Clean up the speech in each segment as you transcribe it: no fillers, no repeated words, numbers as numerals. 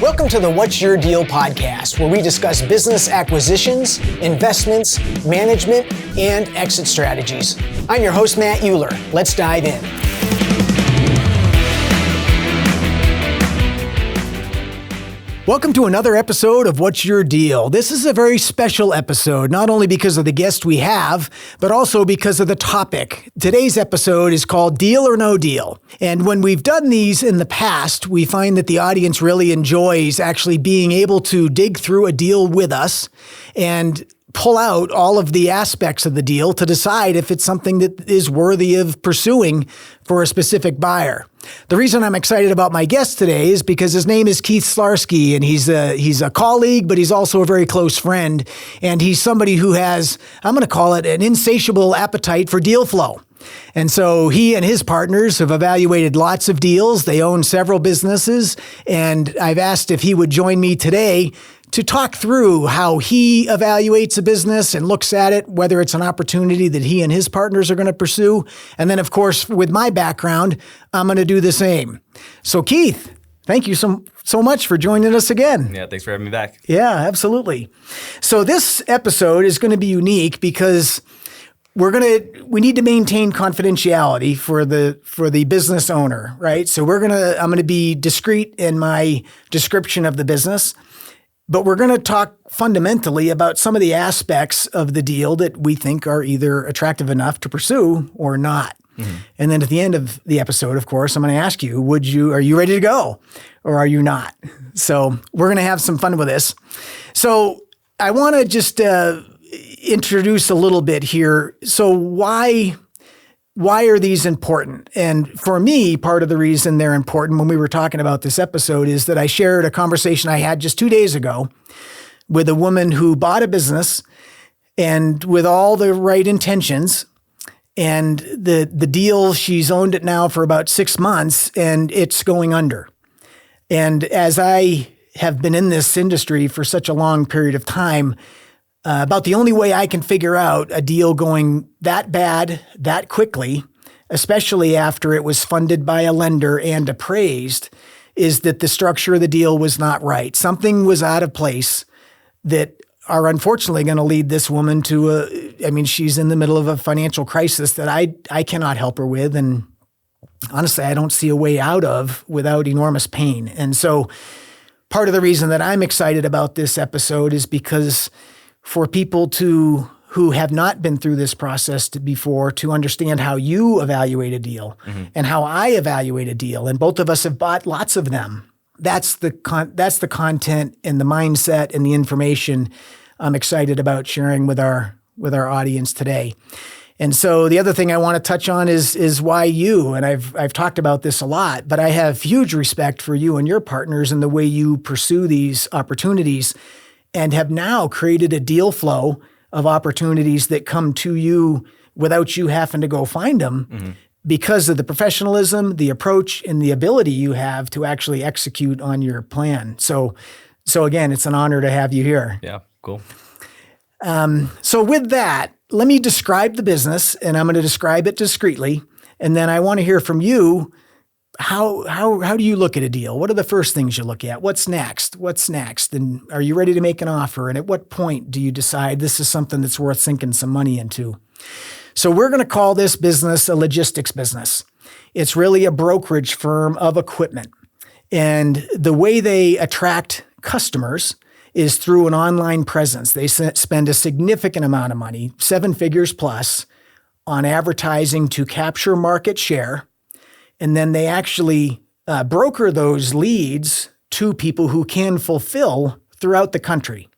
Welcome to the What's Your Deal podcast, where we discuss business acquisitions, investments, management, and exit strategies. I'm your host, Matt Euler. Let's dive in. Welcome to another episode of What's Your Deal. This is a very special episode, not only because of the guest we have, but also because of the topic. Today's episode is called Deal or No Deal. And when we've done these in the past, we find that the audience really enjoys actually being able to dig through a deal with us and pull out all of the aspects of the deal to decide if it's something that is worthy of pursuing for a specific buyer. The reason I'm excited about my guest today is because his name is Keith Sklarsky, and he's a colleague, but he's also a very close friend. And he's somebody who has, I'm going to call it, an insatiable appetite for deal flow. And so he and his partners have evaluated lots of deals. They own several businesses. And I've asked if he would join me today to talk through how he evaluates a business and looks at it, whether it's an opportunity that he and his partners are going to pursue. And then, of course, with my background, I'm going to do the same. So, Keith, thank you so much for joining us again. Yeah, thanks for having me back. Yeah, absolutely. So this episode is going to be unique because we need to maintain confidentiality for the business owner, right? So I'm going to be discreet in my description of the business. But we're going to talk fundamentally about some of the aspects of the deal that we think are either attractive enough to pursue or not. Mm-hmm. And then at the end of the episode, of course, I'm going to ask you, are you ready to go or are you not? So we're going to have some fun with this. So I want to just introduce a little bit here. So why are these important? And for me, part of the reason they're important when we were talking about this episode is that I shared a conversation I had just 2 days ago with a woman who bought a business and with all the right intentions. And the deal, she's owned it now for about 6 months and it's going under. And as I have been in this industry for such a long period of time, about the only way I can figure out a deal going that bad that quickly, especially after it was funded by a lender and appraised, is that the structure of the deal was not right. Something was out of place that are unfortunately going to lead this woman to she's in the middle of a financial crisis that I cannot help her with. And honestly, I don't see a way out of without enormous pain. And so part of the reason that I'm excited about this episode is because for people who have not been through this process before to understand how you evaluate a deal and how I evaluate a deal. And both of us have bought lots of them. That's the content and the mindset and the information I'm excited about sharing with our audience today. And so the other thing I want to touch on is why you, and I've talked about this a lot, but I have huge respect for you and your partners and the way you pursue these opportunities and have now created a deal flow of opportunities that come to you without you having to go find them because of the professionalism, the approach, and the ability you have to actually execute on your plan. So again, it's an honor to have you here. Yeah, cool. So with that, let me describe the business, and I'm going to describe it discreetly, and then I want to hear from you. How do you look at a deal? What are the first things you look at? What's next? And are you ready to make an offer? And at what point do you decide this is something that's worth sinking some money into? So we're going to call this business a logistics business. It's really a brokerage firm of equipment. And the way they attract customers is through an online presence. They spend a significant amount of money, 7 figures plus, on advertising to capture market share. And then they actually broker those leads to people who can fulfill throughout the country.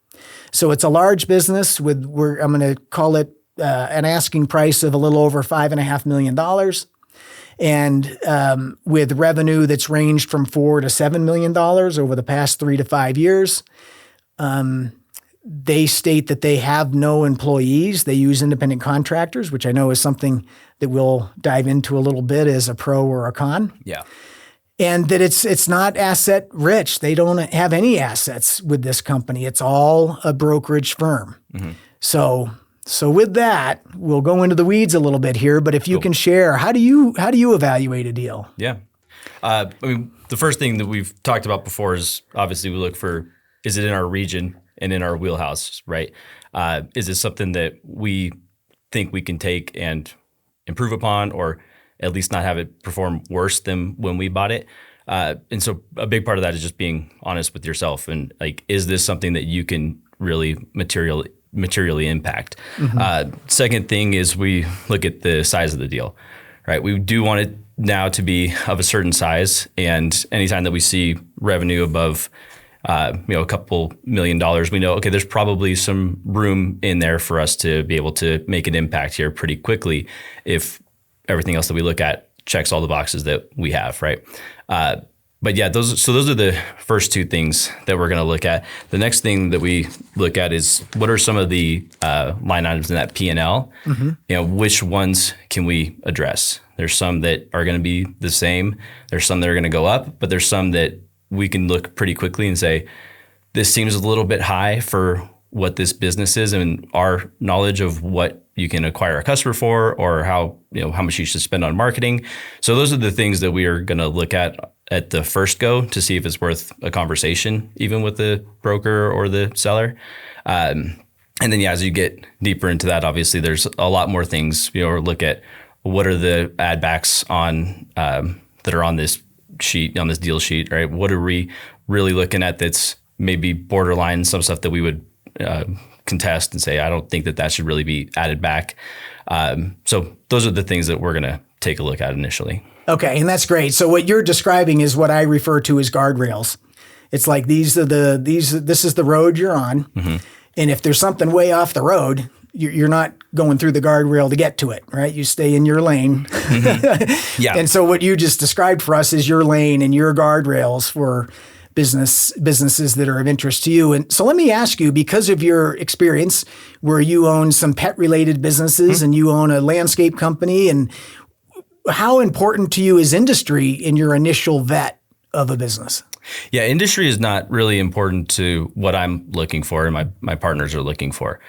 So it's a large business I'm going to call it an asking price of a little over $5.5 million. And with revenue that's ranged from $4 to $7 million over the past 3 to 5 years. They state that they have no employees. They use independent contractors, which I know is something that we'll dive into a little bit as a pro or a con. Yeah. And that it's not asset rich. They don't have any assets with this company. It's all a brokerage firm. Mm-hmm. So with that, we'll go into the weeds a little bit here. But if you can share, how do you evaluate a deal? Yeah. I mean, the first thing that we've talked about before is obviously we look for, is it in our region and in our wheelhouse, right? Is it something that we think we can take and improve upon, or at least not have it perform worse than when we bought it? And so a big part of that is just being honest with yourself and like, is this something that you can really materially impact? Second thing is we look at the size of the deal, right? We do want it now to be of a certain size, and anytime that we see revenue above a couple $1 million, we know, okay, there's probably some room in there for us to be able to make an impact here pretty quickly if everything else that we look at checks all the boxes that we have, right? But yeah, those are the first two things that we're going to look at. The next thing that we look at is what are some of the line items in that P&L? Which ones can we address? There's some that are going to be the same. There's some that are going to go up, but there's some that we can look pretty quickly and say, this seems a little bit high for what this business is and our knowledge of what you can acquire a customer for, or how much you should spend on marketing. So those are the things that we are going to look at the first go to see if it's worth a conversation, even with the broker or the seller. And then, as you get deeper into that, obviously there's a lot more things, or look at what are the add backs on that are on this sheet, on this deal sheet, right? What are we really looking at that's maybe borderline some stuff that we would contest and say, I don't think that should really be added back. So those are the things that we're going to take a look at initially. Okay, and that's great. So what you're describing is what I refer to as guardrails. It's like this is the road you're on, and if there's something way off the road, you're not going through the guardrail to get to it, right? You stay in your lane. Yeah. And so what you just described for us is your lane and your guardrails for businesses that are of interest to you. And so let me ask you, because of your experience where you own some pet-related businesses and you own a landscape company, and how important to you is industry in your initial vet of a business? Yeah, industry is not really important to what I'm looking for and my partners are looking for.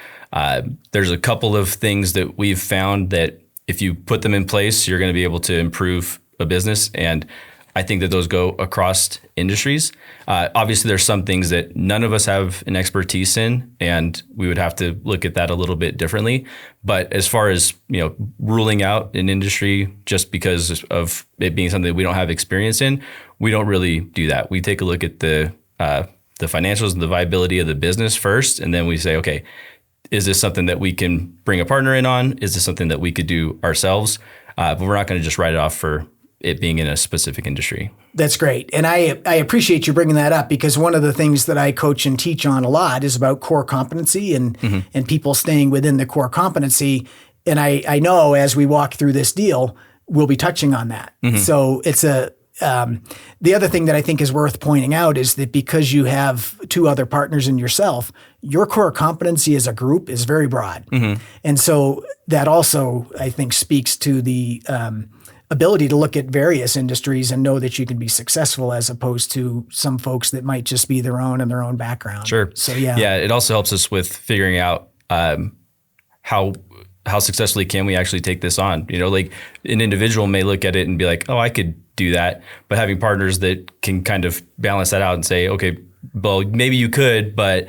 There's a couple of things that we've found that if you put them in place, you're going to be able to improve a business. And I think that those go across industries. Obviously, there's some things that none of us have an expertise in, and we would have to look at that a little bit differently. But as far as ruling out an industry just because of it being something that we don't have experience in, we don't really do that. We take a look at the financials and the viability of the business first, and then we say, okay, is this something that we can bring a partner in on? Is this something that we could do ourselves? But we're not going to just write it off for it being in a specific industry. That's great. And I appreciate you bringing that up, because one of the things that I coach and teach on a lot is about core competency and people staying within the core competency. And I know as we walk through this deal, we'll be touching on that. So it's the other thing that I think is worth pointing out is that because you have two other partners and yourself, your core competency as a group is very broad. And so that also, I think, speaks to the ability to look at various industries and know that you can be successful, as opposed to some folks that might just be their own and their own background. Sure. So yeah. Yeah, it also helps us with figuring out how successfully can we actually take this on. Like an individual may look at it and be like, oh, I could do that. But having partners that can kind of balance that out and say, okay, well, maybe you could, but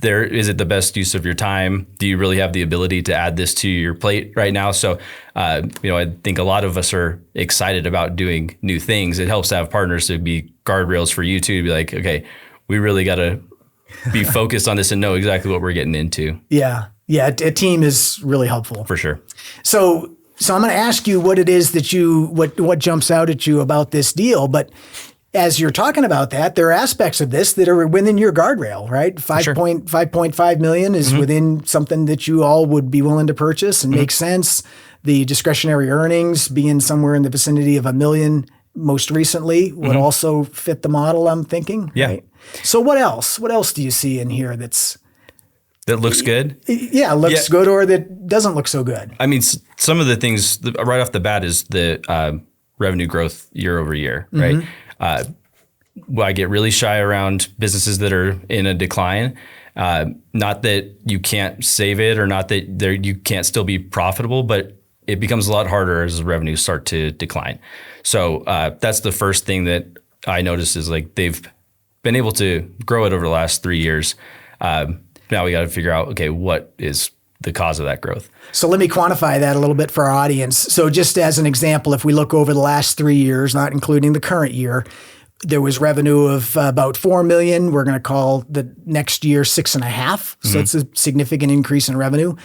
is it the best use of your time? Do you really have the ability to add this to your plate right now? So, I think a lot of us are excited about doing new things. It helps to have partners to be guardrails for you too, to be like, okay, we really got to be focused on this and know exactly what we're getting into. Yeah. Yeah. A team is really helpful. For sure. So I'm going to ask you what it is that what jumps out at you about this deal. But as you're talking about that, there are aspects of this that are within your guardrail, right? $5.5 million is within something that you all would be willing to purchase and make sense. The discretionary earnings being somewhere in the vicinity of $1 million most recently would also fit the model, I'm thinking. Yeah. Right? So what else? What else do you see in here that looks good? Yeah, looks good, or that doesn't look so good? I mean, some of the things right off the bat is the revenue growth year over year, right? I get really shy around businesses that are in a decline. Not that you can't save it, or not that you can't still be profitable, but it becomes a lot harder as revenues start to decline. So that's the first thing that I noticed is like they've been able to grow it over the last 3 years. Now we got to figure out, okay, what is the cause of that growth? So let me quantify that a little bit for our audience. So just as an example, if we look over the last 3 years, not including the current year, there was revenue of about 4 million. We're going to call the next year 6.5. So it's a significant increase in revenue.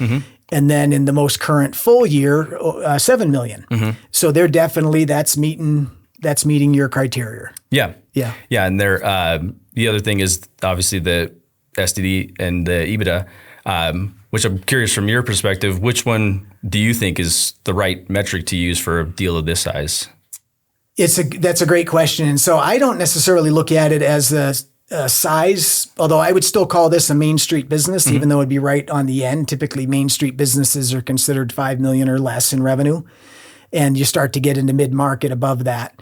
And then in the most current full year, 7 million. So they're definitely, that's meeting your criteria. Yeah. Yeah. Yeah. And they're, the other thing is obviously the STD and the EBITDA, which I'm curious from your perspective, which one do you think is the right metric to use for a deal of this size? That's a great question. And so I don't necessarily look at it as a size, although I would still call this a Main Street business, even though it'd be right on the end. Typically Main Street businesses are considered 5 million or less in revenue. And you start to get into mid-market above that.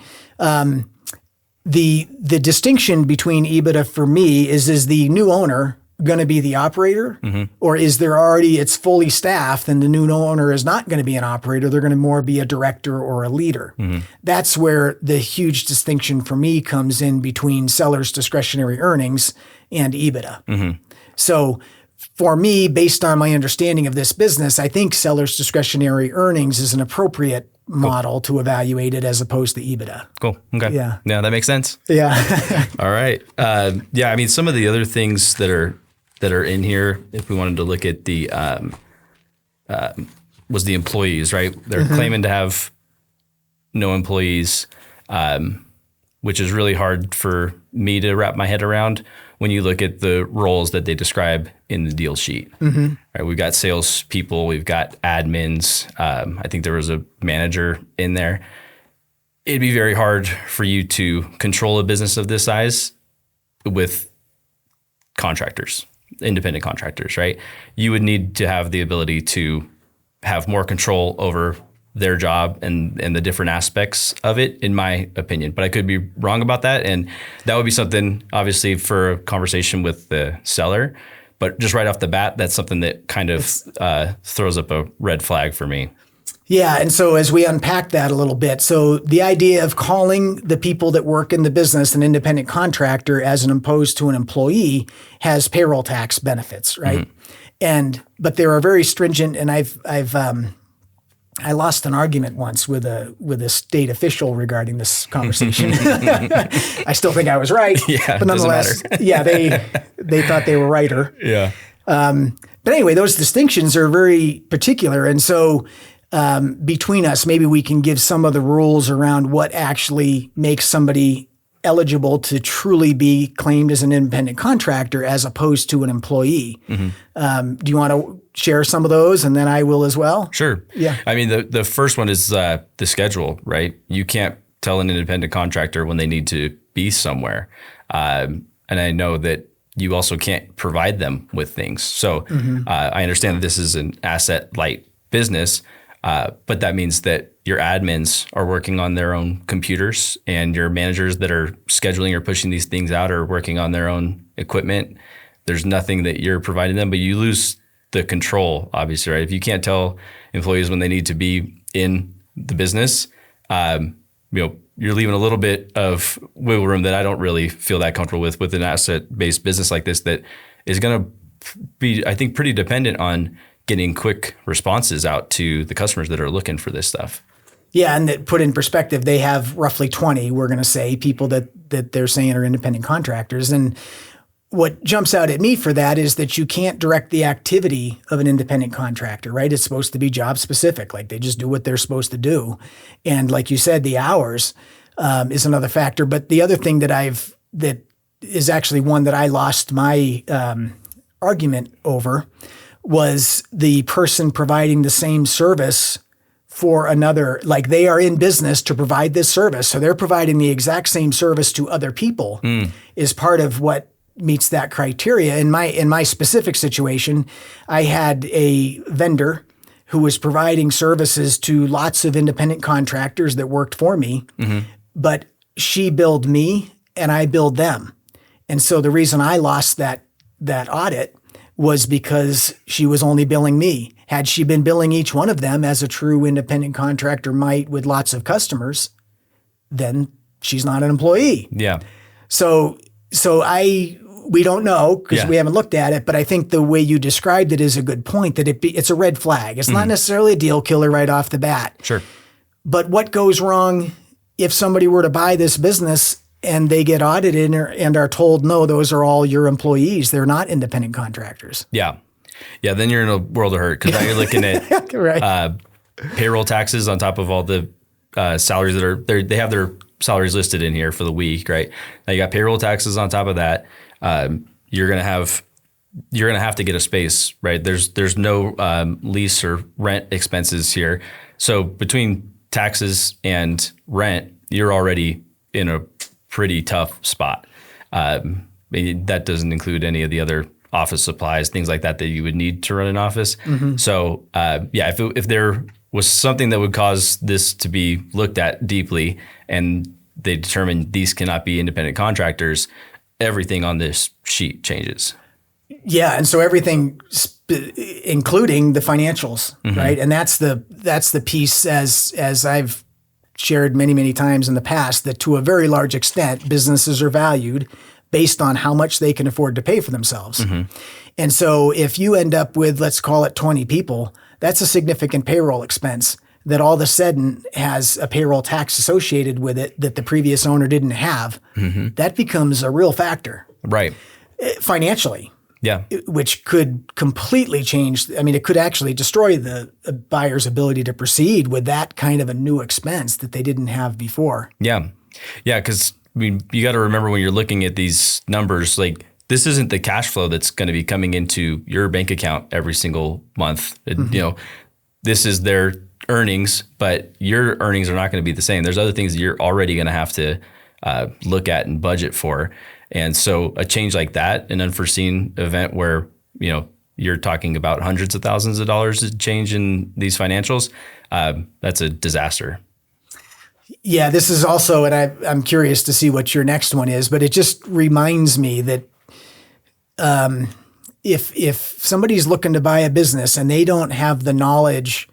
The distinction between EBITDA for me is the new owner going to be the operator, or is there already, it's fully staffed and the new owner is not going to be an operator, they're going to more be a director or a leader. That's where the huge distinction for me comes in between seller's discretionary earnings and EBITDA. So for me, based on my understanding of this business, I think seller's discretionary earnings is an appropriate model to evaluate it as opposed to EBITDA. Cool. Okay. Yeah, that makes sense. Yeah. All right. Yeah, I mean, some of the other things that are in here, if we wanted to look at the was the employees, right? They're claiming to have no employees, which is really hard for me to wrap my head around when you look at the roles that they describe in the deal sheet. Right, we've got salespeople, we've got admins. I think there was a manager in there. It'd be very hard for you to control a business of this size with contractors, independent contractors, right? You would need to have the ability to have more control over their job and the different aspects of it, in my opinion. But I could be wrong about that. And that would be something, obviously, for a conversation with the seller. But just right off the bat, that's something that kind of throws up a red flag for me. Yeah. And so as we unpack that a little bit, so the idea of calling the people that work in the business an independent contractor as opposed to an employee has payroll tax benefits, right? But there are very stringent, and I lost an argument once with a state official regarding this conversation. I still think I was right, but nonetheless, they thought they were righter. Yeah. But anyway, those distinctions are very particular, and so between us, maybe we can give some of the rules around what actually makes somebody eligible to truly be claimed as an independent contractor as opposed to an employee. Do you want to share some of those, and then I will as well? Sure. Yeah. I mean, the first one is the schedule, right? You can't tell an independent contractor when they need to be somewhere. And I know that you also can't provide them with things. So I understand that this is an asset-light business, but that means that your admins are working on their own computers and your managers that are scheduling or pushing these things out are working on their own equipment. There's nothing that you're providing them, but you lose the control, obviously, right? If you can't tell employees when they need to be in the business, you're leaving a little bit of wiggle room that I don't really feel that comfortable with an asset-based business like this that is going to be, I think, pretty dependent on getting quick responses out to the customers that are looking for this stuff. Yeah, and that put in perspective, they have roughly 20, we're going to say, people that they're saying are independent contractors. And what jumps out at me for that is that you can't direct the activity of an independent contractor, right? It's supposed to be job specific, like they just do what they're supposed to do. And like you said, the hours is another factor. But the other thing that is actually one that I lost my argument over was the person providing the same service for another, like they are in business to provide this service. So they're providing the exact same service to other people is part of what meets that criteria. In my specific situation, I had a vendor who was providing services to lots of independent contractors that worked for me, but she billed me and I billed them. And so the reason I lost that audit was because she was only billing me. Had she been billing each one of them as a true independent contractor might with lots of customers, then she's not an employee. Yeah. So we don't know because we haven't looked at it, but I think the way you described it is a good point, that it's a red flag. It's not necessarily a deal killer right off the bat. Sure. But what goes wrong if somebody were to buy this business and they get audited and are told, no, those are all your employees. They're not independent contractors. Yeah. Yeah. Then you're in a world of hurt, because now you're looking at Right. payroll taxes on top of all the salaries that are there. They have their salaries listed in here for the week, right? Now you got payroll taxes on top of that. You're going to have to get a space, right? There's no lease or rent expenses here. So between taxes and rent, you're already in a pretty tough spot. That doesn't include any of the other office supplies, things like that you would need to run an office. So if there was something that would cause this to be looked at deeply and they determined these cannot be independent contractors, everything on this sheet changes. Yeah, and so everything, including the financials, right? And that's the piece, as I've shared many times in the past, that to a very large extent, businesses are valued based on how much they can afford to pay for themselves. And so if you end up with, let's call it 20 people, that's a significant payroll expense that all of a sudden has a payroll tax associated with it that the previous owner didn't have. That becomes a real factor. Right. Financially. Yeah. Which could completely change. I mean, it could actually destroy the buyer's ability to proceed with that kind of a new expense that they didn't have before. Yeah. Yeah. Because you got to remember when you're looking at these numbers, like this isn't the cash flow that's going to be coming into your bank account every single month. This is their earnings, but your earnings are not going to be the same. There's other things that you're already going to have to look at and budget for. And so a change like that, an unforeseen event where, you're talking about hundreds of thousands of dollars to change in these financials, that's a disaster. Yeah, this is also, and I'm curious to see what your next one is, but it just reminds me that if somebody's looking to buy a business and they don't have the knowledge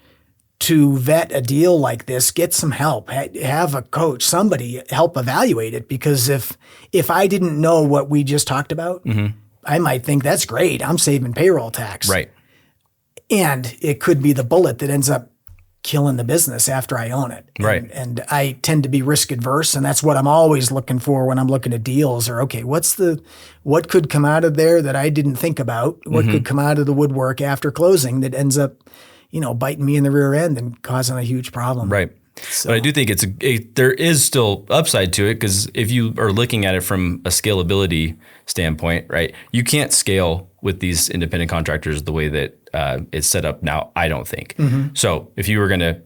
to vet a deal like this, get some help. Have a coach, somebody help evaluate it. Because if I didn't know what we just talked about, I might think that's great. I'm saving payroll tax. Right. And it could be the bullet that ends up killing the business after I own it. Right. And I tend to be risk adverse, and that's what I'm always looking for when I'm looking at deals. Or okay, what could come out of there that I didn't think about? What could come out of the woodwork after closing that ends up biting me in the rear end and causing a huge problem. Right. So. But I do think there is still upside to it, because if you are looking at it from a scalability standpoint, right, you can't scale with these independent contractors the way that it's set up now, I don't think. So if you were going to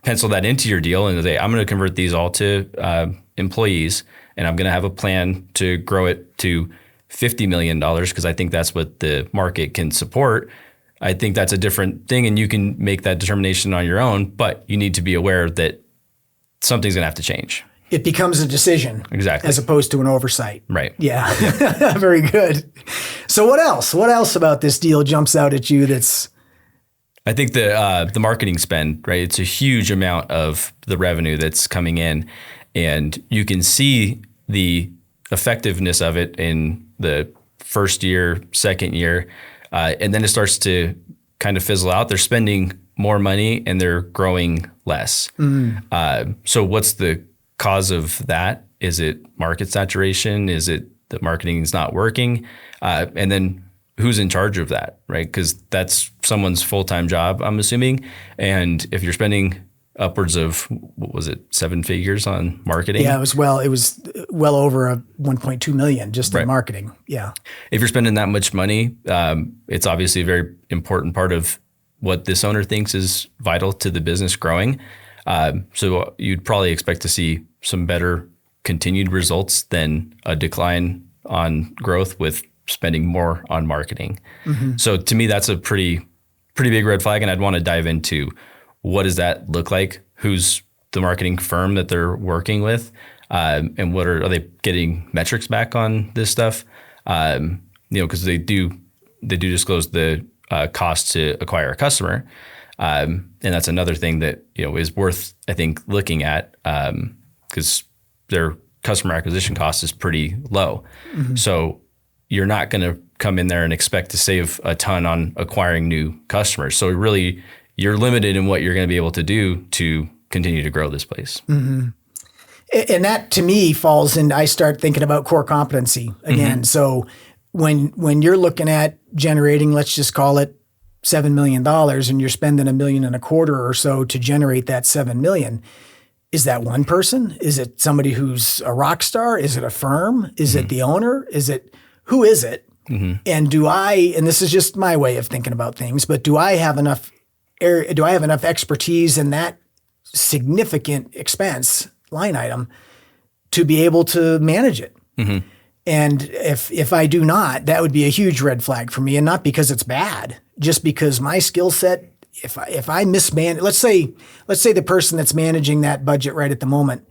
pencil that into your deal and say, I'm going to convert these all to employees, and I'm going to have a plan to grow it to $50 million, because I think that's what the market can support, I think that's a different thing, and you can make that determination on your own, but you need to be aware that something's going to have to change. It becomes a decision. Exactly. As opposed to an oversight. Right. Yeah. Very good. So what else? What else about this deal jumps out at you that's... I think the marketing spend, right? It's a huge amount of the revenue that's coming in, and you can see the effectiveness of it in the first year, second year, and then it starts to kind of fizzle out. They're spending more money and they're growing less. So what's the cause of that? Is it market saturation? Is it that marketing is not working? And then who's in charge of that, right? Because that's someone's full-time job, I'm assuming. And if you're spending upwards of, what was it, 7 figures on marketing? Yeah, it was well over a 1.2 million just in marketing. Yeah. If you're spending that much money, it's obviously a very important part of what this owner thinks is vital to the business growing. So you'd probably expect to see some better continued results than a decline on growth with spending more on marketing. So to me, that's a pretty big red flag. And I'd want to dive into, what does that look like? Who's the marketing firm that they're working with? And what are they getting metrics back on this stuff? Because they do disclose the cost to acquire a customer. And that's another thing that, is worth, I think, looking at, because their customer acquisition cost is pretty low. Mm-hmm. So you're not going to come in there and expect to save a ton on acquiring new customers. So really, you're limited in what you're going to be able to do to continue to grow this place. Mm-hmm. And that to me falls in, I start thinking about core competency again. Mm-hmm. So when you're looking at generating, let's just call it $7 million, and you're spending $1.25 million or so to generate that $7 million, is that one person? Is it somebody who's a rock star? Is it a firm? Is mm-hmm. it the owner? Who is it? Mm-hmm. And and this is just my way of thinking about things, but do I have enough expertise in that significant expense line item to be able to manage it? Mm-hmm. And if I do not, that would be a huge red flag for me, and not because it's bad, just because my skill set, if I mismanage, let's say the person that's managing that budget right at the moment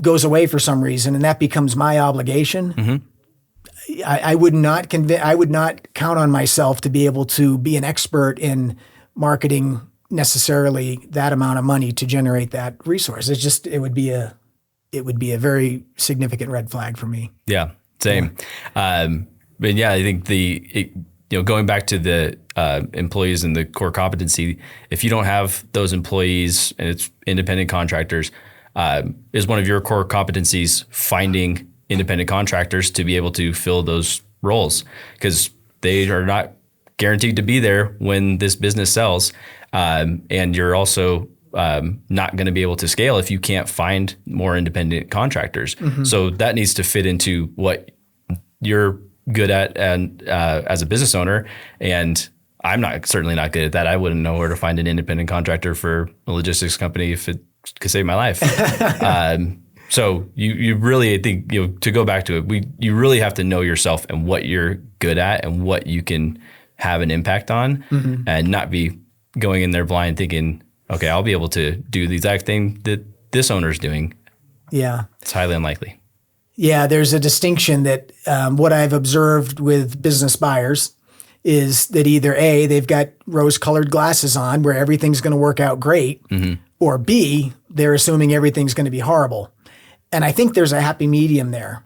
goes away for some reason, and that becomes my obligation. Mm-hmm. I would not count on myself to be able to be an expert in marketing necessarily that amount of money to generate that resource. It would be a very significant red flag for me. Yeah, same. Yeah. But yeah, I think going back to the employees and the core competency, if you don't have those employees and it's independent contractors, is one of your core competencies finding independent contractors to be able to fill those roles, because they are not guaranteed to be there when this business sells. And you're also not going to be able to scale if you can't find more independent contractors. Mm-hmm. So that needs to fit into what you're good at, and as a business owner. And I'm certainly not good at that. I wouldn't know where to find an independent contractor for a logistics company if it could save my life. So you really, I think, to go back to it, you really have to know yourself and what you're good at and what you can have an impact on, mm-hmm. and not be going in there blind thinking, okay, I'll be able to do the exact thing that this owner's doing. Yeah. It's highly unlikely. Yeah, there's a distinction that what I've observed with business buyers is that either A, they've got rose-colored glasses on where everything's going to work out great, mm-hmm. or B, they're assuming everything's going to be horrible. And I think there's a happy medium there.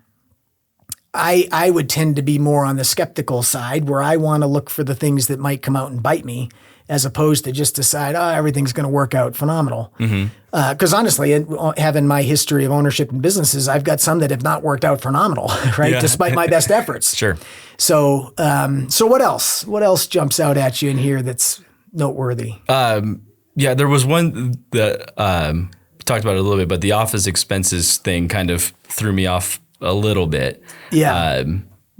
I would tend to be more on the skeptical side, where I want to look for the things that might come out and bite me, as opposed to just decide, everything's going to work out phenomenal. Because honestly, having my history of ownership in businesses, I've got some that have not worked out phenomenal, right? Yeah. Despite my best efforts. Sure. So what else? What else jumps out at you in here that's noteworthy? Yeah, there was one that talked about it a little bit, but the office expenses thing kind of threw me off a little bit. Yeah.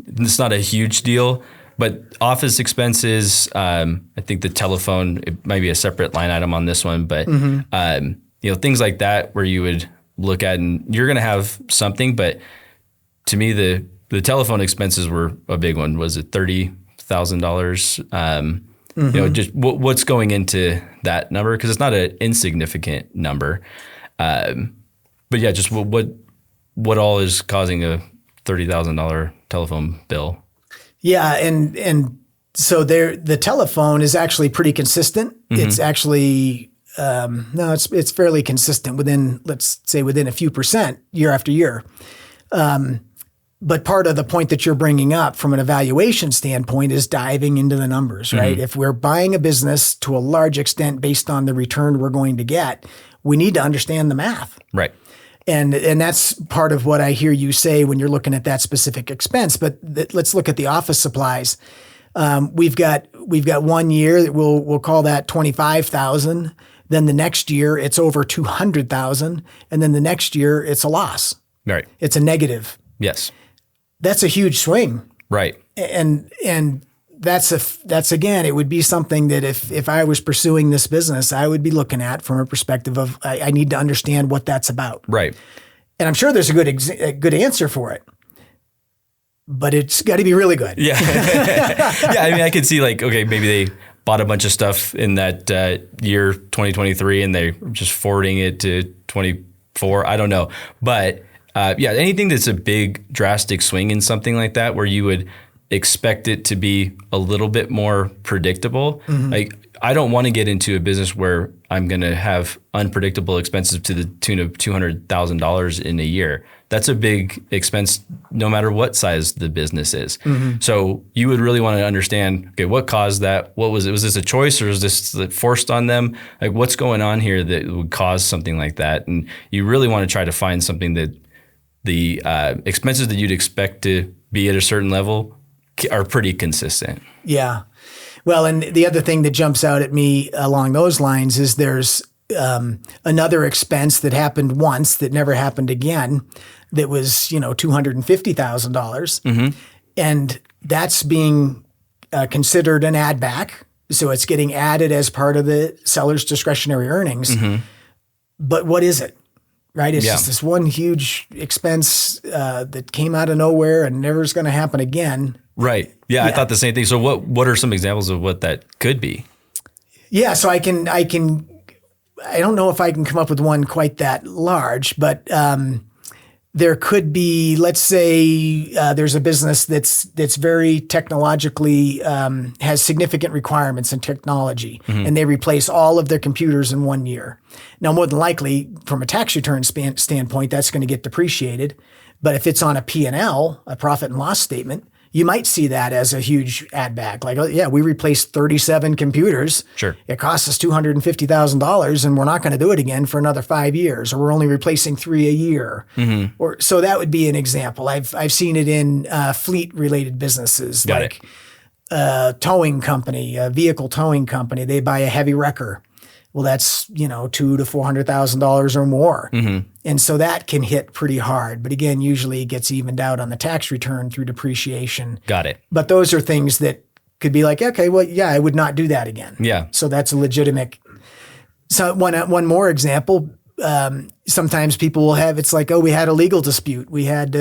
It's not a huge deal, but office expenses, I think the telephone, it might be a separate line item on this one, but mm-hmm. Things like that where you would look at, and you're going to have something, but to me, the telephone expenses were a big one. Was it $30,000? Mm-hmm. Just what's going into that number, because it's not an insignificant number. But yeah, just what all is causing a $30,000 telephone bill? Yeah, and so the telephone is actually pretty consistent. Mm-hmm. It's actually it's fairly consistent within a few percent year after year. But part of the point that you're bringing up from an evaluation standpoint is diving into the numbers, right? Mm-hmm. If we're buying a business to a large extent based on the return we're going to get, we need to understand the math. Right. And that's part of what I hear you say when you're looking at that specific expense. But let's look at the office supplies. We've got 1 year that we'll call that $25,000. Then the next year it's over $200,000, and then the next year it's a loss. Right. It's a negative. Yes. That's a huge swing. Right. And that's again, it would be something that if I was pursuing this business, I would be looking at from a perspective of I need to understand what that's about. Right. And I'm sure there's a good answer for it, but it's got to be really good. Yeah. Yeah. I mean, I could see okay, maybe they bought a bunch of stuff in that year 2023 and they're just forwarding it to 24. I don't know. But yeah, anything that's a big drastic swing in something like that, where you would expect it to be a little bit more predictable. Like, I don't want to get into a business where I'm going to have unpredictable expenses to the tune of $200,000 in a year. That's a big expense no matter what size the business is. So you would really want to understand, okay, what caused that? What was it? Was this a choice, or is this forced on them? Like, what's going on here that would cause something like that? And you really want to try to find something that the expenses that you'd expect to be at a certain level are pretty consistent. Yeah. Well, and the other thing that jumps out at me along those lines is there's another expense that happened once that never happened again that was, $250,000. And that's being considered an add back. So it's getting added as part of the seller's discretionary earnings. But what is it? Right? It's just this one huge expense that came out of nowhere and never is going to happen again. Right. Yeah, I thought the same thing. So what are some examples of what that could be? Yeah, so I don't know if I can come up with one quite that large, but there could be, let's say there's a business that's very technologically, has significant requirements in technology, and they replace all of their computers in 1 year. Now, more than likely, from a tax return standpoint, that's going to get depreciated. But if it's on a P&L, a profit and loss statement, you might see that as a huge add back. Like, oh, yeah, we replaced 37 computers. Sure. It costs us $250,000 and we're not going to do it again for another 5 years, or we're only replacing 3 a year. Or so that would be an example. I've seen it in fleet related businesses. Got like a towing company, a vehicle towing company. They buy a heavy wrecker. Well, that's, $200,000 to $400,000 or more. And so that can hit pretty hard. But again, usually it gets evened out on the tax return through depreciation. Got it. But those are things that could be like, okay, well, yeah, I would not do that again. Yeah. So that's a legitimate. So one more example, sometimes people will have, it's like, oh, we had a legal dispute. We had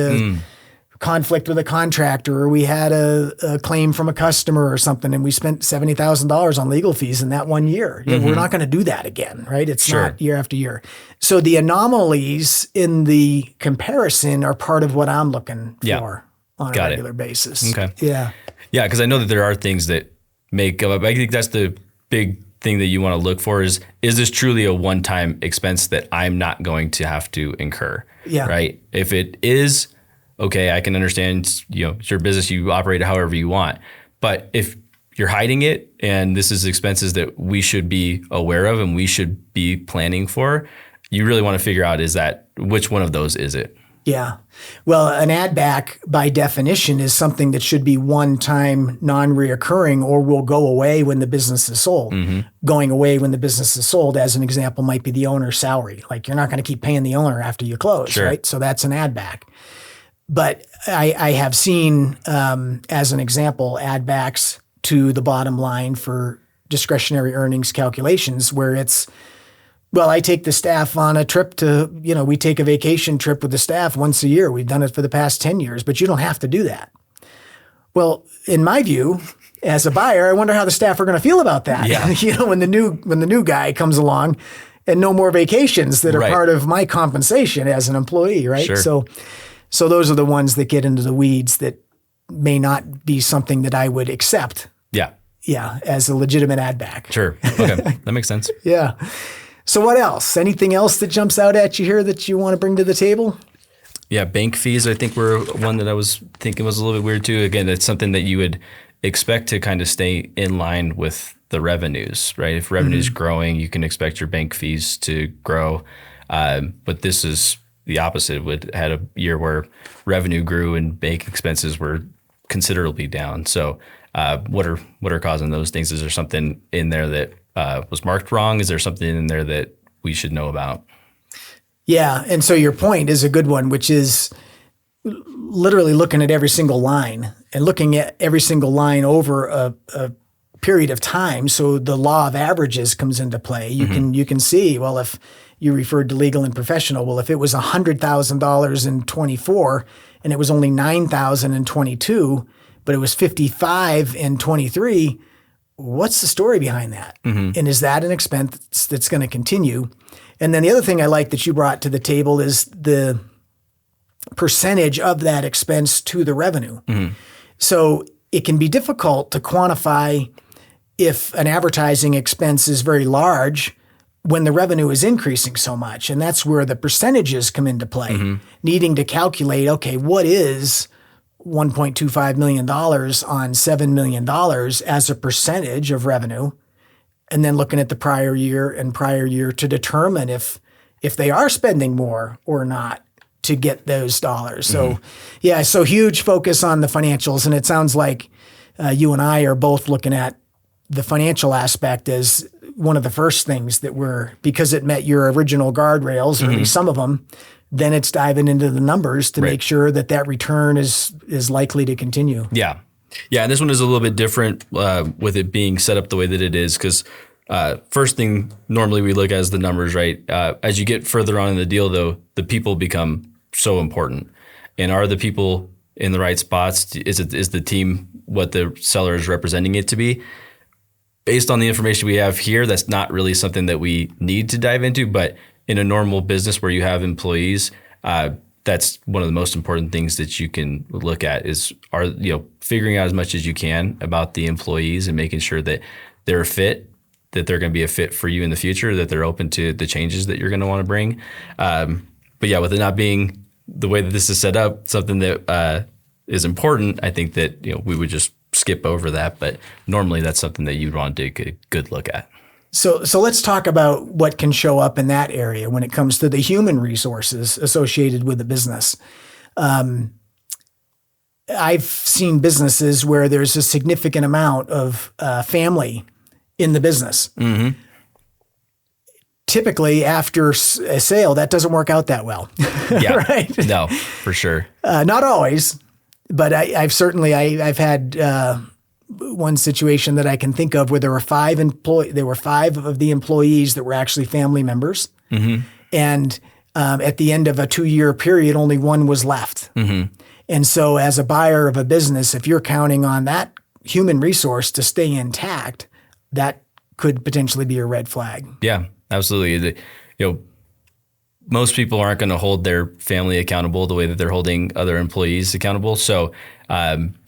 conflict with a contractor, or we had a claim from a customer or something, and we spent $70,000 on legal fees in that 1 year. We're not going to do that again, right? It's not year after year. So the anomalies in the comparison are part of what I'm looking for on a regular basis. Okay. Yeah. Yeah, because I know that there are things that may come up. I think that's the big thing that you want to look for is this truly a one-time expense that I'm not going to have to incur? Yeah. Right? If it is, okay, I can understand, it's your business, you operate it however you want. But if you're hiding it and this is expenses that we should be aware of and we should be planning for, you really want to figure out which one of those is it? Yeah. Well, an add back by definition is something that should be one-time, non-reoccurring, or will go away when the business is sold. Going away when the business is sold, as an example, might be the owner's salary. Like, you're not going to keep paying the owner after you close, right? So that's an add back. But I have seen, as an example, add backs to the bottom line for discretionary earnings calculations where it's, well, I take the staff on a trip to, we take a vacation trip with the staff once a year. We've done it for the past 10 years, but you don't have to do that. Well, in my view, as a buyer, I wonder how the staff are going to feel about that. Yeah. When the new guy comes along and no more vacations that are part of my compensation as an employee, right? Sure. So those are the ones that get into the weeds that may not be something that I would accept. Yeah, as a legitimate add back. Sure. Okay. That makes sense. Yeah. So what else? Anything else that jumps out at you here that you want to bring to the table? Yeah, bank fees, I think, were one that I was thinking was a little bit weird too. Again, it's something that you would expect to kind of stay in line with the revenues, right? If revenue is growing, you can expect your bank fees to grow. But this is the opposite. We had a year where revenue grew and bank expenses were considerably down. So what are causing those things? Is there something in there that was marked wrong? Is there something in there that we should know about? Yeah. And so your point is a good one, which is literally looking at every single line and looking at every single line over a period of time. So the law of averages comes into play. You can see, well, if you referred to legal and professional, well, if it was $100,000 in 24 and it was only $9,000 in 22, but it was $55,000 in 23, what's the story behind that? And is that an expense that's going to continue? And then the other thing I like that you brought to the table is the percentage of that expense to the revenue. So it can be difficult to quantify if an advertising expense is very large when the revenue is increasing so much. And that's where the percentages come into play, needing to calculate, okay, what is $1.25 million on $7 million as a percentage of revenue? And then looking at the prior year to determine if they are spending more or not to get those dollars. So so huge focus on the financials. And it sounds like you and I are both looking at the financial aspect as one of the first things that because it met your original guardrails, or at least some of them, then it's diving into the numbers to make sure that return is likely to continue. Yeah. Yeah. And this one is a little bit different with it being set up the way that it is, because first thing normally we look at is the numbers, right? As you get further on in the deal, though, the people become so important. And are the people in the right spots? Is the team what the seller is representing it to be? Based on the information we have here, that's not really something that we need to dive into. But in a normal business where you have employees, that's one of the most important things that you can look at is figuring out as much as you can about the employees and making sure that they're a fit, that they're going to be a fit for you in the future, that they're open to the changes that you're going to want to bring. But yeah, with it not being the way that this is set up, something that is important, I think that we would just skip over that. But normally that's something that you'd want to take a good look at. So let's talk about what can show up in that area when it comes to the human resources associated with the business. I've seen businesses where there's a significant amount of family in the business. Typically, after a sale, that doesn't work out that well. Yeah, right? No, for sure. Not always, but I've had one situation that I can think of where there were five of the employees that were actually family members, and at the end of a 2-year period, only one was left. And so, as a buyer of a business, if you're counting on that human resource to stay intact, that could potentially be a red flag. Yeah, absolutely. Most people aren't going to hold their family accountable the way that they're holding other employees accountable. So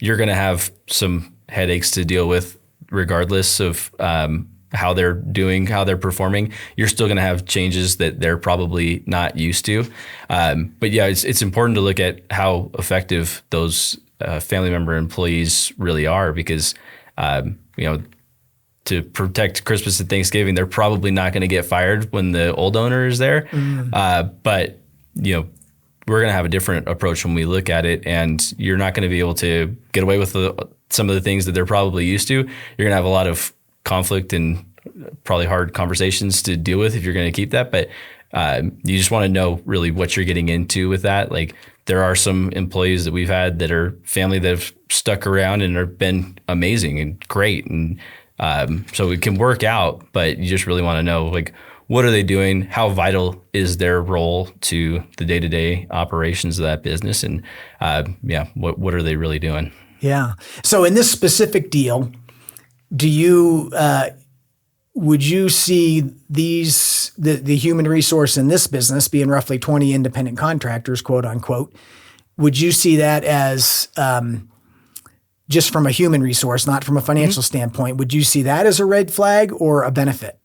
you're going to have some headaches to deal with regardless of how they're doing, how they're performing. You're still going to have changes that they're probably not used to. But yeah, it's important to look at how effective those family member employees really are, because to protect Christmas and Thanksgiving, they're probably not going to get fired when the old owner is there. But we're going to have a different approach when we look at it, and you're not going to be able to get away with some of the things that they're probably used to. You're going to have a lot of conflict and probably hard conversations to deal with if you're going to keep that. But you just want to know really what you're getting into with that. Like, there are some employees that we've had that are family that have stuck around and have been amazing and great. And so it can work out, but you just really want to know, like, what are they doing? How vital is their role to the day-to-day operations of that business? And what are they really doing? Yeah. So in this specific deal, would you see the human resource in this business being roughly 20 independent contractors, quote unquote? Would you see that as just from a human resource, not from a financial standpoint? Would you see that as a red flag or a benefit?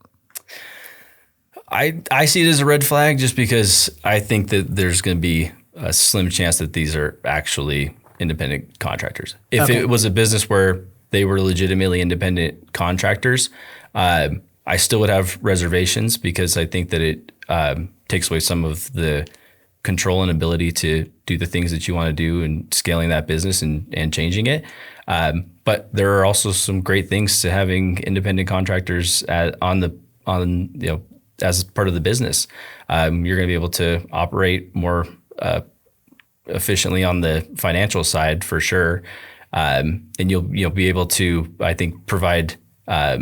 I see it as a red flag just because I think that there's going to be a slim chance that these are actually independent contractors. If it was a business where they were legitimately independent contractors, I still would have reservations, because I think that it takes away some of the control and ability to do the things that you want to do and scaling that business and changing it. But there are also some great things to having independent contractors as part of the business. You're going to be able to operate more efficiently on the financial side for sure. And you'll be able to, I think, provide a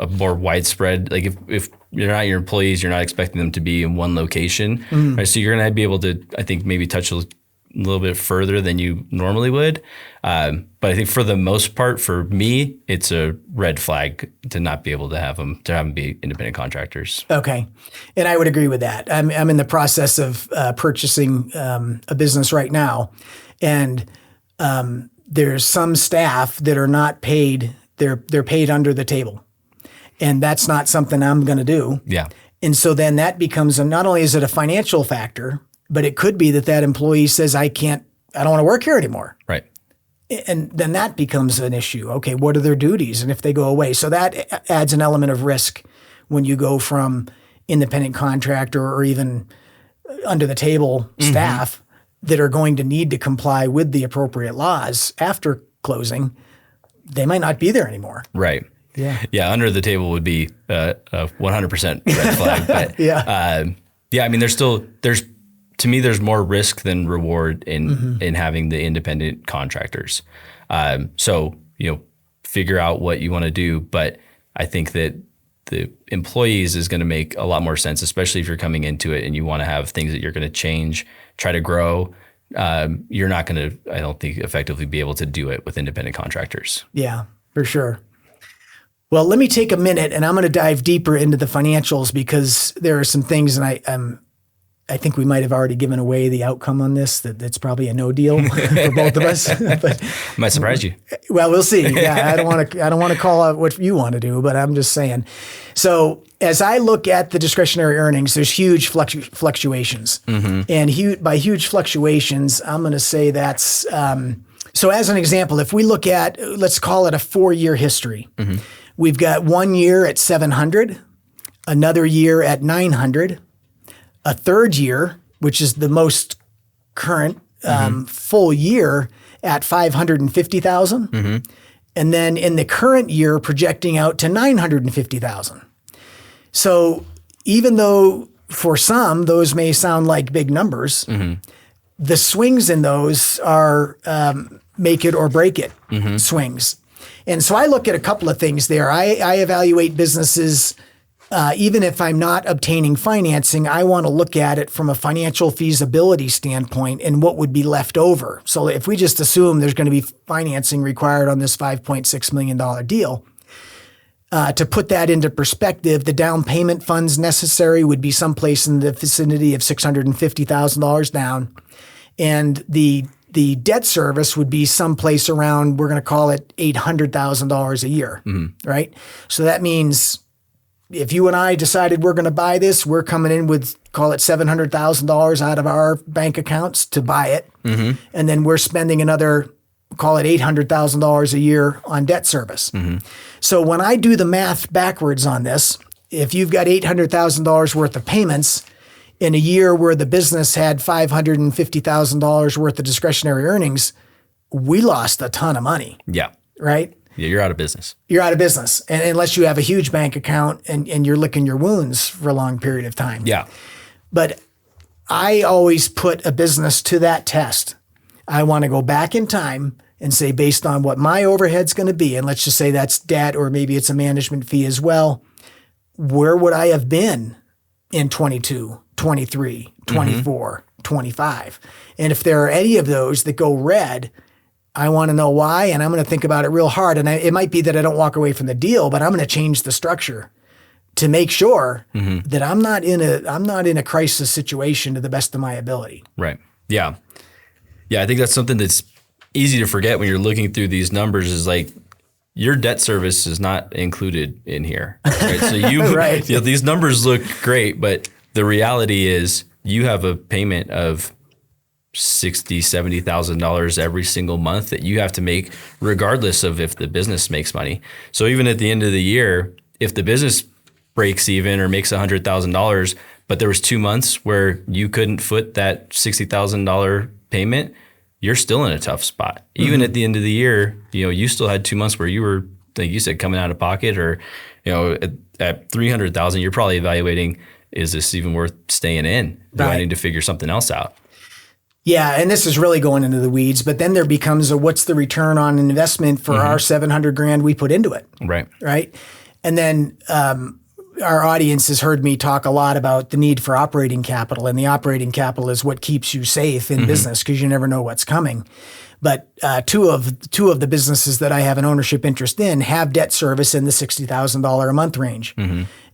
more widespread, like if you're not your employees, you're not expecting them to be in one location, right? So you're going to be able to, I think, maybe touch a little bit further than you normally would. But I think for the most part, for me, it's a red flag to not be able to have them be independent contractors. Okay. And I would agree with that. I'm in the process of purchasing a business right now. And there's some staff that are not paid. They're paid under the table, and that's not something I'm going to do. Yeah. And so then that becomes not only is it a financial factor, but it could be that employee says, I don't want to work here anymore. Right. And then that becomes an issue. Okay, what are their duties? And if they go away? So that adds an element of risk when you go from independent contractor or even under the table staff that are going to need to comply with the appropriate laws after closing. They might not be there anymore. Right. Yeah. Yeah. Under the table would be a 100% red flag. But I mean, to me, there's more risk than reward in having the independent contractors. So, figure out what you want to do. But I think that the employees is going to make a lot more sense, especially if you're coming into it and you want to have things that you're going to change, try to grow. You're not going to, I don't think, effectively be able to do it with independent contractors. Yeah, for sure. Well, let me take a minute and I'm going to dive deeper into the financials because there are some things, and I think we might have already given away the outcome on this. That's probably a no deal for both of us. But might surprise you. Well, we'll see. Yeah, I don't want to call out what you want to do, but I'm just saying. So as I look at the discretionary earnings, there's huge fluctuations, and by huge fluctuations, I'm going to say that's. So as an example, if we look at, let's call it a 4-year history, we've got 1 year at 700, another year at 900. A third year, which is the most current full year, at 550,000, and then in the current year projecting out to 950,000. So even though for some those may sound like big numbers, the swings in those are make it or break it swings. And so I look at a couple of things there. I evaluate businesses. Even if I'm not obtaining financing, I want to look at it from a financial feasibility standpoint and what would be left over. So if we just assume there's going to be financing required on this $5.6 million deal, to put that into perspective, the down payment funds necessary would be someplace in the vicinity of $650,000 down. And the debt service would be someplace around, we're going to call it $800,000 a year, right? So that means if you and I decided we're going to buy this, we're coming in with, call it $700,000 out of our bank accounts to buy it. And then we're spending another, call it $800,000 a year on debt service. So when I do the math backwards on this, if you've got $800,000 worth of payments in a year where the business had $550,000 worth of discretionary earnings, we lost a ton of money. Yeah. Right? Yeah, you're out of business. You're out of business. And unless you have a huge bank account and you're licking your wounds for a long period of time. Yeah. But I always put a business to that test. I want to go back in time and say, based on what my overhead's going to be, and let's just say that's debt or maybe it's a management fee as well, where would I have been in 22, 23, 24, 25? And if there are any of those that go red, I want to know why, and I'm going to think about it real hard. And it might be that I don't walk away from the deal, but I'm going to change the structure to make sure that I'm not in a crisis situation to the best of my ability. Right. Yeah. Yeah. I think that's something that's easy to forget when you're looking through these numbers. Is like your debt service is not included in here. Right? So right. These numbers look great, but the reality is you have a payment of $60,000, $70,000 every single month that you have to make regardless of if the business makes money. So even at the end of the year, if the business breaks even or makes $100,000, but there was 2 months where you couldn't foot that $60,000 payment, you're still in a tough spot. Even at the end of the year, you still had 2 months where you were, like you said, coming out of pocket, or, at $300,000, you're probably evaluating, is this even worth staying in? Do I need to figure something else out? Yeah, and this is really going into the weeds, but then there becomes what's the return on investment for our $700,000 we put into it? Right. Right. And then our audience has heard me talk a lot about the need for operating capital, and the operating capital is what keeps you safe in business because you never know what's coming. But two of the businesses that I have an ownership interest in have debt service in the $60,000 a month range.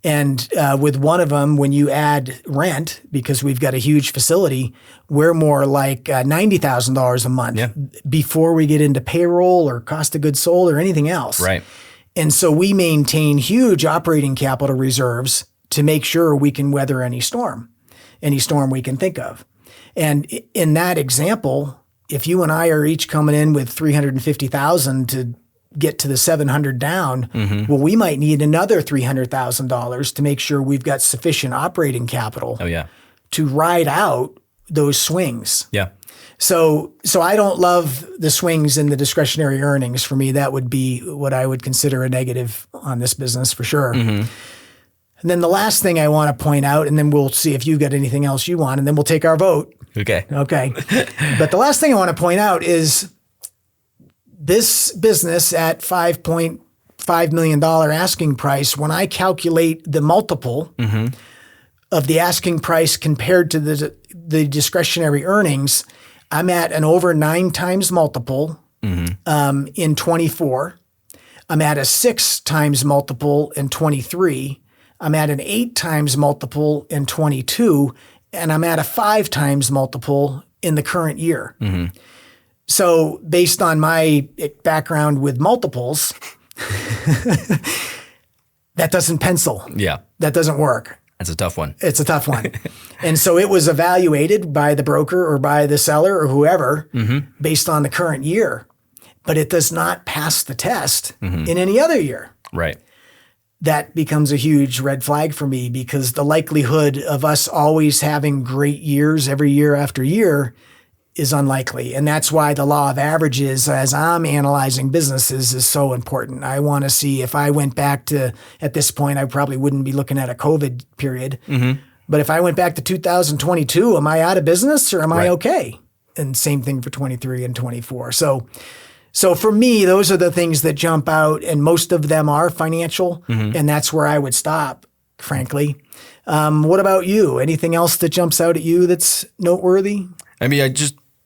And with one of them, when you add rent, because we've got a huge facility, we're more like $90,000 a month before we get into payroll or cost of goods sold or anything else. Right. And so we maintain huge operating capital reserves to make sure we can weather any storm we can think of. And in that example, if you and I are each coming in with $350,000 to get to the 700 down, well, we might need another $300,000 to make sure we've got sufficient operating capital to ride out those swings. Yeah. So I don't love the swings in the discretionary earnings. For me, that would be what I would consider a negative on this business for sure. And then the last thing I want to point out, and then we'll see if you got anything else you want, and then we'll take our vote. Okay. But the last thing I want to point out is this business at $5.5 million asking price, when I calculate the multiple of the asking price compared to the discretionary earnings, I'm at an over 9 times multiple in 24. I'm at a 6 times multiple in 23. I'm at an 8 times multiple in 22. And I'm at a 5 times multiple in the current year. So based on my background with multiples, that doesn't pencil. Yeah. That doesn't work. That's a tough one. It's a tough one. And so it was evaluated by the broker or by the seller or whoever based on the current year, but it does not pass the test in any other year. Right. That becomes a huge red flag for me, because the likelihood of us always having great years every year after year is unlikely. And that's why the law of averages, as I'm analyzing businesses, is so important. I want to see, if I went back to, at this point, I probably wouldn't be looking at a COVID period. But if I went back to 2022, am I out of business or am I okay? And same thing for 23 and 24. So for me, those are the things that jump out, and most of them are financial, and that's where I would stop, frankly. What about you? Anything else that jumps out at you that's noteworthy? I mean,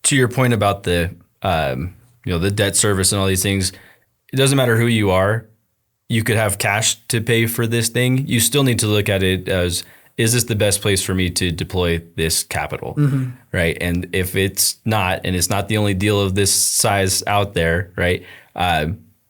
to your point about the the debt service and all these things, it doesn't matter who you are. You could have cash to pay for this thing. You still need to look at it as, is this the best place for me to deploy this capital, right? And if it's not, and it's not the only deal of this size out there, right?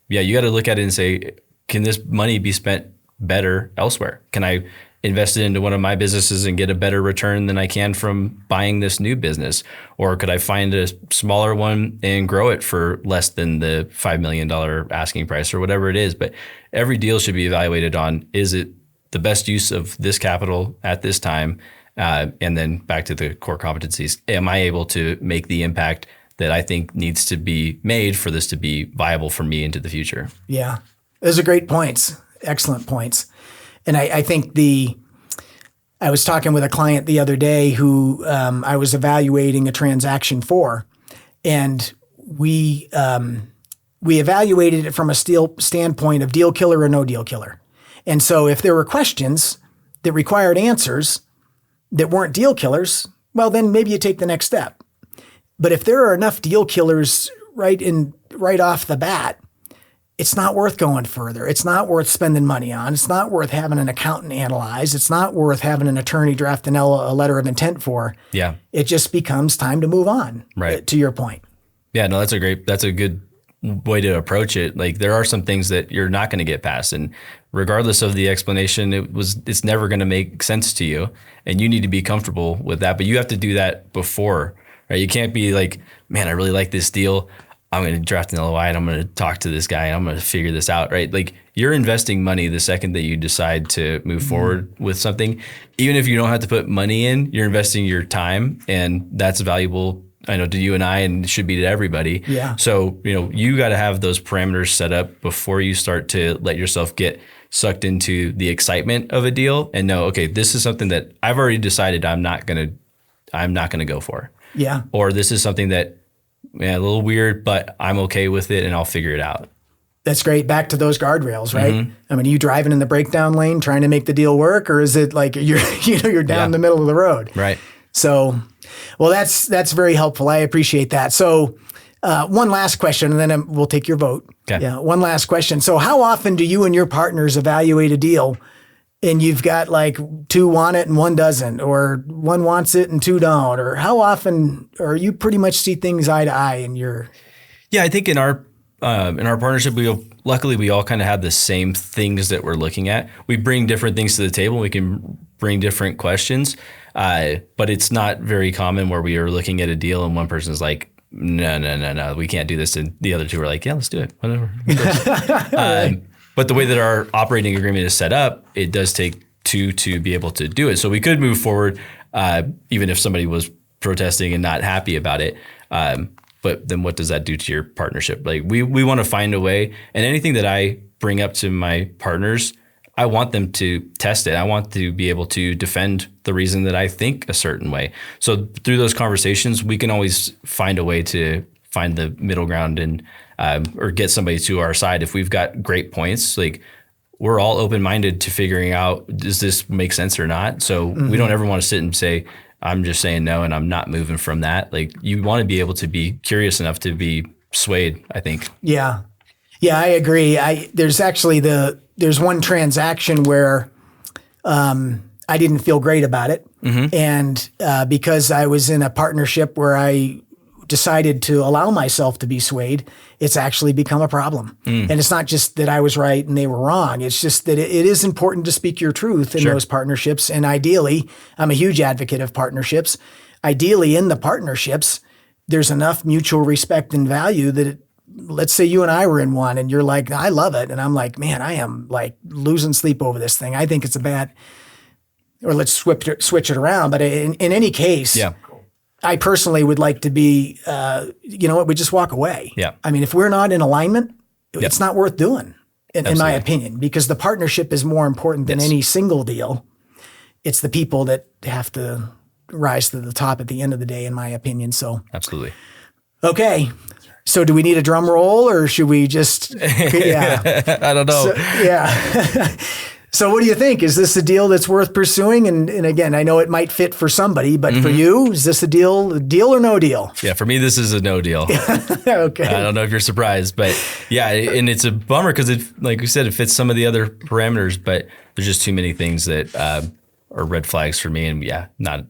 You got to look at it and say, can this money be spent better elsewhere? Can I invest it into one of my businesses and get a better return than I can from buying this new business? Or could I find a smaller one and grow it for less than the $5 million asking price or whatever it is? But every deal should be evaluated on, is it the best use of this capital at this time? And then back to the core competencies. Am I able to make the impact that I think needs to be made for this to be viable for me into the future? Yeah, those are great points. Excellent points. And I think I was talking with a client the other day who I was evaluating a transaction for, and we evaluated it from a standpoint of deal killer or no deal killer. And so if there were questions that required answers that weren't deal killers, well, then maybe you take the next step. But if there are enough deal killers right off the bat, it's not worth going further. It's not worth spending money on. It's not worth having an accountant analyze. It's not worth having an attorney draft a letter of intent for. Yeah. It just becomes time to move on. Right. To your point. Yeah, no, that's a good way to approach it. Like, there are some things that you're not going to get past, and regardless of the explanation, it's never going to make sense to you, and you need to be comfortable with that. But you have to do that before, right? You can't be like, man, I really like this deal. I'm going to draft an LOI and I'm going to talk to this guy and I'm going to figure this out, right? Like, you're investing money the second that you decide to move forward with something. Even if you don't have to put money in, you're investing your time, and that's valuable, I know, to you and I, and should be to everybody. Yeah. So, you got to have those parameters set up before you start to let yourself get sucked into the excitement of a deal and know, okay, this is something that I've already decided I'm not going to go for. Yeah. Or this is something that, a little weird, but I'm okay with it and I'll figure it out. That's great. Back to those guardrails, right? I mean, are you driving in the breakdown lane trying to make the deal work, or is it like you're down the middle of the road? Right. So, well, that's very helpful. I appreciate that. So, one last question, and then we'll take your vote. Okay. Yeah. One last question. So, how often do you and your partners evaluate a deal and you've got like two want it and one doesn't, or one wants it and two don't, or how often, or you pretty much see things eye to eye in your? Yeah, I think in our partnership, luckily we all kind of have the same things that we're looking at. We bring different things to the table. We can bring different questions, but it's not very common where we are looking at a deal and one person's like, no, we can't do this, and the other two are like, yeah, let's do it, whatever. But the way that our operating agreement is set up, it does take two to be able to do it. So we could move forward, even if somebody was protesting and not happy about it. But then what does that do to your partnership? Like we want to find a way, and anything that I bring up to my partners, I want them to test it. I want to be able to defend the reason that I think a certain way. So through those conversations, we can always find a way to find the middle ground and or get somebody to our side. If we've got great points, like we're all open-minded to figuring out, does this make sense or not? So we don't ever want to sit and say, I'm just saying no, and I'm not moving from that. Like you want to be able to be curious enough to be swayed, I think. Yeah. Yeah, I agree. There's actually there's one transaction where I didn't feel great about it. And because I was in a partnership where I decided to allow myself to be swayed, it's actually become a problem. And it's not just that I was right and they were wrong. It's just that it is important to speak your truth in those partnerships. And ideally, I'm a huge advocate of partnerships. Ideally, in the partnerships, there's enough mutual respect and value that let's say you and I were in one and you're like, I love it. And I'm like, man, I am like losing sleep over this thing. I think it's a bad, or let's switch it around. But in any case, I personally would like to be, you know what, we just walk away. Yeah. I mean, if we're not in alignment, it's not worth doing, in my opinion, because the partnership is more important than any single deal. It's the people that have to rise to the top at the end of the day, in my opinion. So absolutely. Okay. So do we need a drum roll or should we just, I don't know. So, So what do you think? Is this a deal that's worth pursuing? And again, I know it might fit for somebody, but for you, is this a deal or no deal? Yeah, for me, this is a no deal. Okay. I don't know if you're surprised, but yeah, and it's a bummer because it, like we said, it fits some of the other parameters, but there's just too many things that are red flags for me, and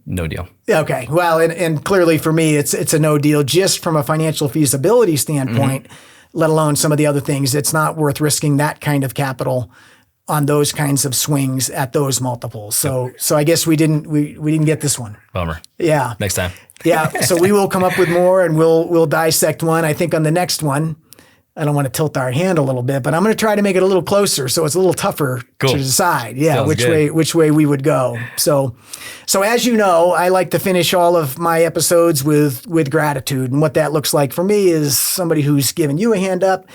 no deal. Okay. Well, and clearly for me, it's a no deal just from a financial feasibility standpoint, let alone some of the other things. It's not worth risking that kind of capital on those kinds of swings at those multiples. So I guess we didn't get this one. Bummer. Yeah. Next time. Yeah. So we will come up with more and we'll dissect one. I think on the next one, I don't want to tilt our hand a little bit, but I'm going to try to make it a little closer so it's a little tougher to decide. Yeah, Sounds which way we would go. So as you know, I like to finish all of my episodes with gratitude, and what that looks like for me is somebody who's given you a hand up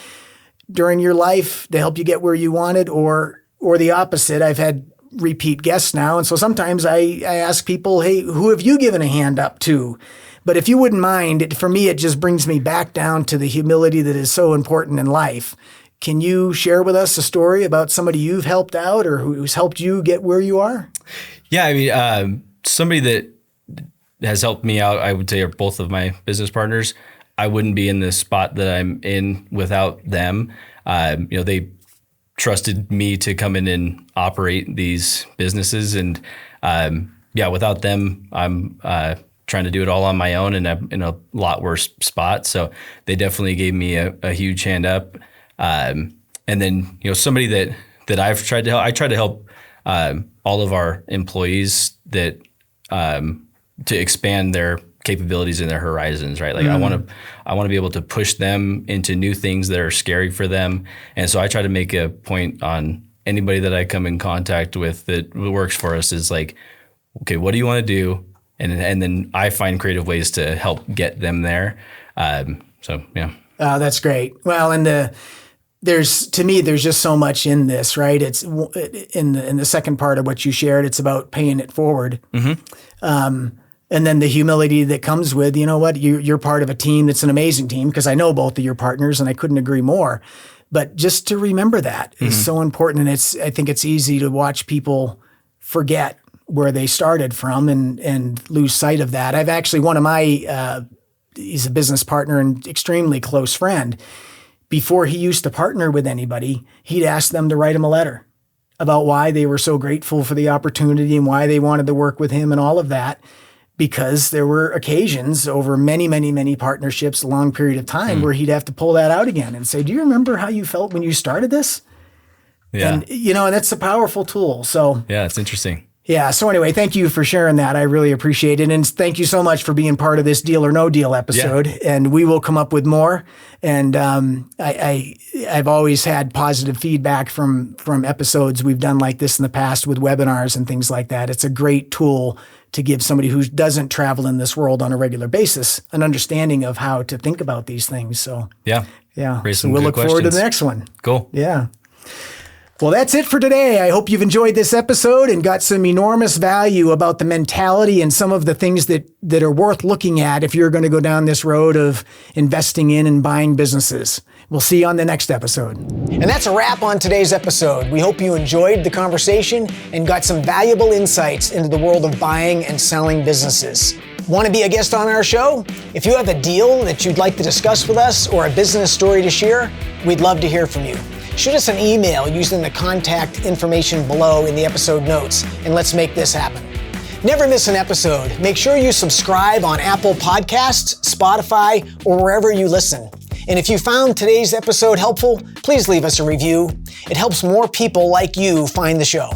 during your life to help you get where you wanted, or the opposite. I've had repeat guests now, and so sometimes I ask people, hey, who have you given a hand up to? But if you wouldn't mind, for me, it just brings me back down to the humility that is so important in life. Can you share with us a story about somebody you've helped out or who's helped you get where you are? Yeah, I mean, somebody that has helped me out, I would say, are both of my business partners. I wouldn't be in the spot that I'm in without them. They trusted me to come in and operate these businesses, and without them, I'm trying to do it all on my own, and I'm in a lot worse spot. So they definitely gave me a huge hand up. And then, somebody that I've tried to help, I try to help all of our employees that to expand their capabilities and their horizons, right? Like I want to be able to push them into new things that are scary for them. And so I try to make a point on anybody that I come in contact with that works for us is like, okay, what do you want to do? And then I find creative ways to help get them there. Yeah. Oh, that's great. Well, and there's just so much in this, right? It's in the second part of what you shared, it's about paying it forward. And then the humility that comes with, you know what, you're part of a team that's an amazing team, because I know both of your partners and I couldn't agree more. But just to remember that is so important. And I think it's easy to watch people forget where they started from and lose sight of that. I've actually, one of my, he's a business partner and extremely close friend. Before he used to partner with anybody, he'd ask them to write him a letter. about why they were so grateful for the opportunity and why they wanted to work with him and all of that, because there were occasions over many, many, many partnerships, a long period of time, where he'd have to pull that out again and say, do you remember how you felt when you started this? Yeah. And, and that's a powerful tool. So yeah, it's interesting. Yeah. So anyway, thank you for sharing that. I really appreciate it. And thank you so much for being part of this Deal or No Deal episode. Yeah. And we will come up with more. And I've always had positive feedback from episodes we've done like this in the past with webinars and things like that. It's a great tool to give somebody who doesn't travel in this world on a regular basis an understanding of how to think about these things. So yeah. So we'll look forward to the next one. Cool. Yeah. Well, that's it for today. I hope you've enjoyed this episode and got some enormous value about the mentality and some of the things that are worth looking at if you're going to go down this road of investing in and buying businesses. We'll see you on the next episode. And that's a wrap on today's episode. We hope you enjoyed the conversation and got some valuable insights into the world of buying and selling businesses. Want to be a guest on our show? If you have a deal that you'd like to discuss with us or a business story to share, we'd love to hear from you. Shoot us an email using the contact information below in the episode notes, and let's make this happen. Never miss an episode. Make sure you subscribe on Apple Podcasts, Spotify, or wherever you listen. And if you found today's episode helpful, please leave us a review. It helps more people like you find the show.